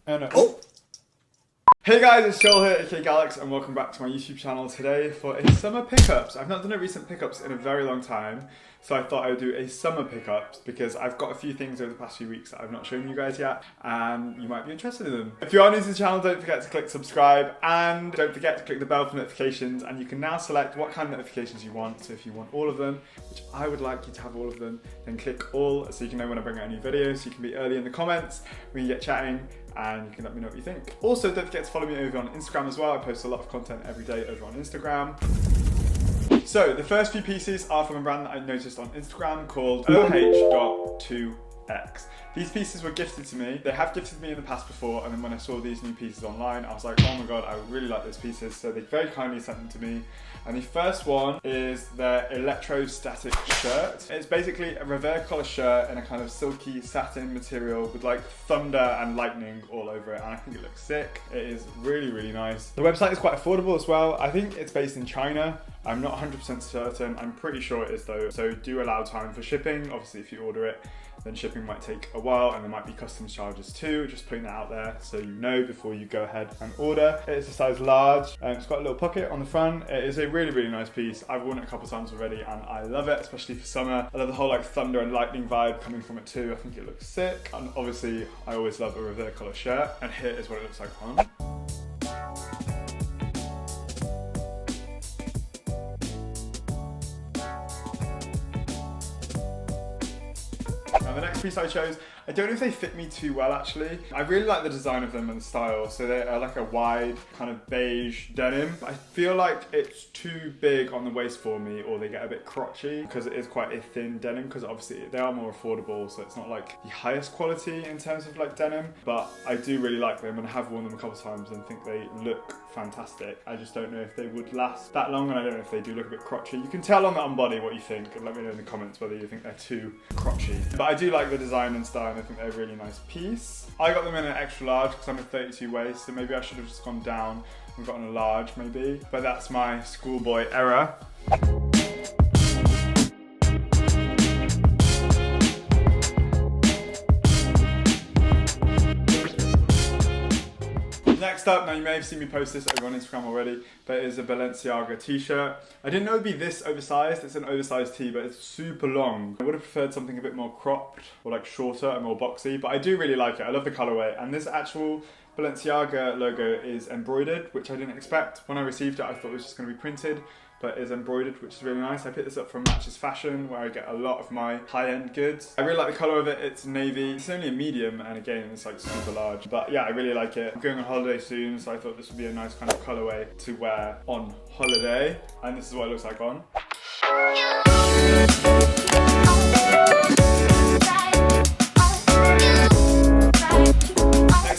Oh! Hey guys, it's Joel here, aka Gallucks, and welcome back to my YouTube channel today for a summer pickups. I've not done a recent pickups in a very long time, so I thought I would do a summer pickups because I've got a few things over the past few weeks that I've not shown you guys yet, and you might be interested in them. If you are new to the channel, don't forget to click subscribe, and don't forget to click the bell for notifications, and you can now select what kind of notifications you want. So if you want all of them, which I would like you to have all of them, then click all so you can know when I bring out a new video, so you can be early in the comments, we can get chatting, and you can let me know what you think. Also, don't forget to follow me over on Instagram as well. I post a lot of content every day over on Instagram. So the first few pieces are from a brand that I noticed on Instagram called oh.2x. These pieces were gifted to me. They have gifted me in the past before, and then when I saw these new pieces online, I was like, oh my god, I really like those pieces. So they very kindly sent them to me. And the first one is their electrostatic shirt. It's basically a revers collar shirt in a kind of silky satin material with like thunder and lightning all over it, and I think it looks sick. It is really, really nice. The website is quite affordable as well. I think it's based in China. I'm not 100% certain. I'm pretty sure it is though. So do allow time for shipping. Obviously, if you order it, then shipping might take a while, and there might be customs charges too. Just putting that out there so you know before you go ahead and order. It is a size large, and it's got a little pocket on the front. It is a really, really nice piece. I've worn it a couple times already, and I love it, especially for summer. I love the whole like thunder and lightning vibe coming from it too. I think it looks sick. And obviously, I always love a revers collar shirt, and here is what it looks like on. The next piece I chose, I don't know if they fit me too well actually. I really like the design of them and the style. So they are like a wide kind of beige denim. I feel like it's too big on the waist for me, or they get a bit crotchy because it is quite a thin denim, because obviously they are more affordable, so it's not like the highest quality in terms of like denim, but I do really like them and I have worn them a couple times and think they look fantastic. I just don't know if they would last that long, and I don't know if they do look a bit crotchy. You can tell on the unbody what you think, and let me know in the comments whether you think they're too crotchy. But I do like the design and style, and I think they're a really nice piece. I got them in an extra large because I'm a 32 waist, so maybe I should have just gone down and gotten a large maybe, but that's my schoolboy error. Next up, now you may have seen me post this over on Instagram already, but it is a Balenciaga t-shirt. I didn't know it'd be this oversized. It's an oversized tee, but it's super long. I would have preferred something a bit more cropped or like shorter and more boxy, but I do really like it. I love the colorway, and this actual Balenciaga logo is embroidered, which I didn't expect. When I received it, I thought it was just going to be printed, but it's embroidered, which is really nice. I picked this up from Matches Fashion, where I get a lot of my high-end goods. I really like the color of it. It's navy. It's only a medium, and again, it's like super large. But yeah, I really like it. I'm going on holiday soon, so I thought this would be a nice kind of colorway to wear on holiday. And this is what it looks like on.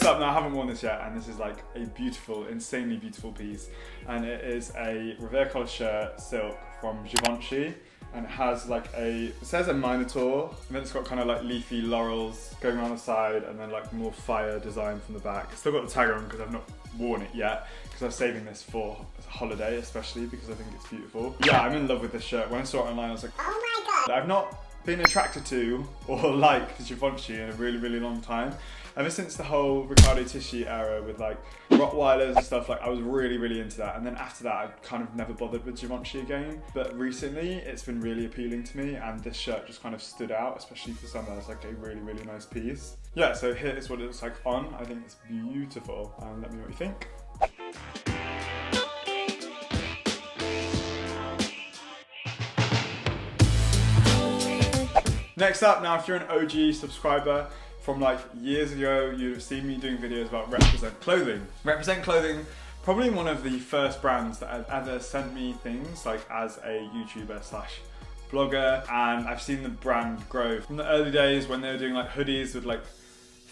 Up now, I haven't worn this yet, and this is like a beautiful, insanely beautiful piece, and it is a revers collar shirt, silk, from Givenchy, and it has like it says a minotaur, and then it's got kind of like leafy laurels going around the side, and then like more fire design from the back. It's still got the tag on because I've not worn it yet, because I'm saving this for holiday, especially because I think it's beautiful. Yeah, I'm in love with this shirt. When I saw it online, I was like, oh my god. I've not been attracted to or liked Givenchy in a really, really long time. Ever since the whole Riccardo Tisci era with like Rottweilers and stuff, like I was really, really into that. And then after that, I kind of never bothered with Givenchy again. But recently, it's been really appealing to me, and this shirt just kind of stood out, especially for summer. It's like a really, really nice piece. Yeah, so here is what it looks like on. I think it's beautiful, and let me know what you think. Next up, now if you're an OG subscriber from like years ago, you'd have seen me doing videos about Represent Clothing. Represent Clothing, probably one of the first brands that have ever sent me things like as a YouTuber slash blogger, and I've seen the brand grow from the early days when they were doing like hoodies with like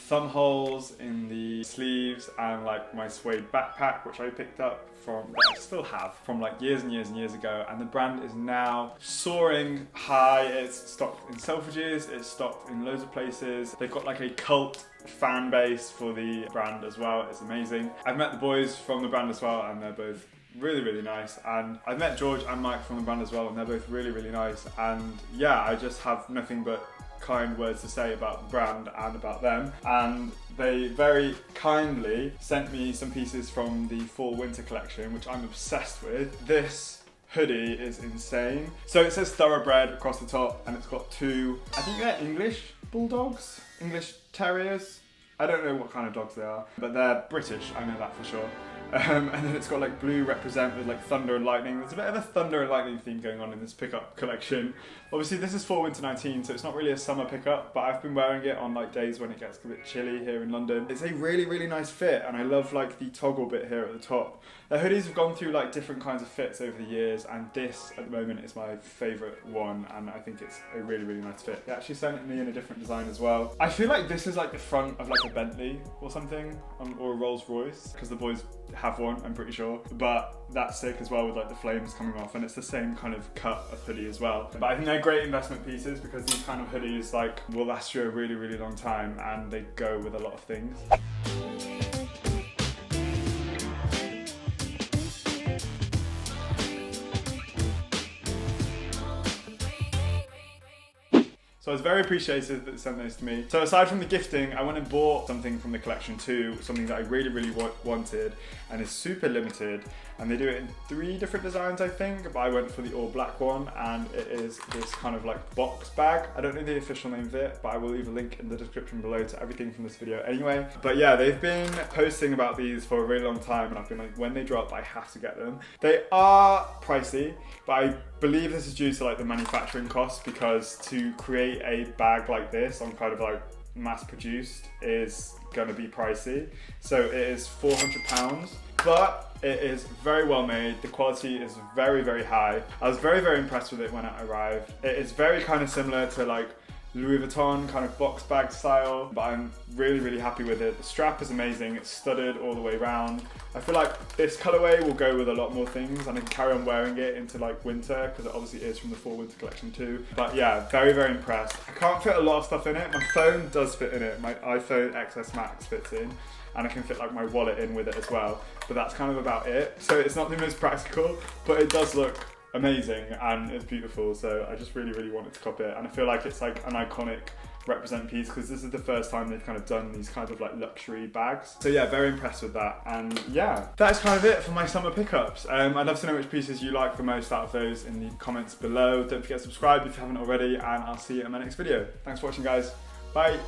thumb holes in the sleeves, and like my suede backpack, which I picked up from, that I still have, from like years and years and years ago, and the brand is now soaring high. It's stocked in Selfridges, it's stocked in loads of places. They've got like a cult fan base for the brand as well. It's amazing. I've met the boys from the brand as well, and they're both really, really nice. And I've met George and Mike from the brand as well, and they're both really, really nice. And yeah, I just have nothing but kind words to say about the brand and about them, and they very kindly sent me some pieces from the fall winter collection, which I'm obsessed with. This hoodie is insane. So it says thoroughbred across the top, and it's got two, I think they're English bulldogs, English terriers. I don't know what kind of dogs they are, but they're British, I know that for sure. And then it's got like blue represent with like thunder and lightning. There's a bit of a thunder and lightning theme going on in this pickup collection. Obviously this is fall winter 19, so it's not really a summer pickup, but I've been wearing it on like days when it gets a bit chilly here in London. It's a really, really nice fit, and I love like the toggle bit here at the top. The hoodies have gone through like different kinds of fits over the years, and this at the moment is my favourite one, and I think it's a really, really nice fit. They actually sent it me in a different design as well. I feel like this is like the front of like a Bentley or something, or a Rolls Royce, because the boys have one, I'm pretty sure, but that's sick as well with like the flames coming off, and it's the same kind of cut of hoodie as well. But I think they're great investment pieces because these kind of hoodies like will last you a really, really long time, and they go with a lot of things. So I was very appreciative that they sent those to me. So aside from the gifting, I went and bought something from the collection too, something that I really, really wanted, and is super limited. And they do it in 3 different designs, I think, but I went for the all black one, and it is this kind of like box bag. I don't know the official name of it, but I will leave a link in the description below to everything from this video anyway. But yeah, they've been posting about these for a really long time, and I've been like, when they drop, I have to get them. They are pricey, but I believe this is due to like the manufacturing costs, because to create a bag like this on kind of like mass produced is gonna be pricey. So it is £400, but it is very well made. The quality is very, very high. I was very, very impressed with it when it arrived. It is very kind of similar to like Louis Vuitton kind of box bag style, but I'm really, really happy with it. The strap is amazing. It's studded all the way around. I feel like this colorway will go with a lot more things, and I can carry on wearing it into like winter, because it obviously is from the fall winter collection too. But yeah, very, very impressed. I can't fit a lot of stuff in it. My phone does fit in it. My iPhone XS Max fits in, and I can fit like my wallet in with it as well. But that's kind of about it. So it's not the most practical, but it does look amazing and it's beautiful. So I just really, really wanted to cop it. And I feel like it's like an iconic represent piece, because this is the first time they've kind of done these kind of like luxury bags. So yeah, very impressed with that. And yeah, that's kind of it for my summer pickups. I'd love to know which pieces you like the most out of those in the comments below. Don't forget to subscribe if you haven't already, and I'll see you in my next video. Thanks for watching, guys. Bye.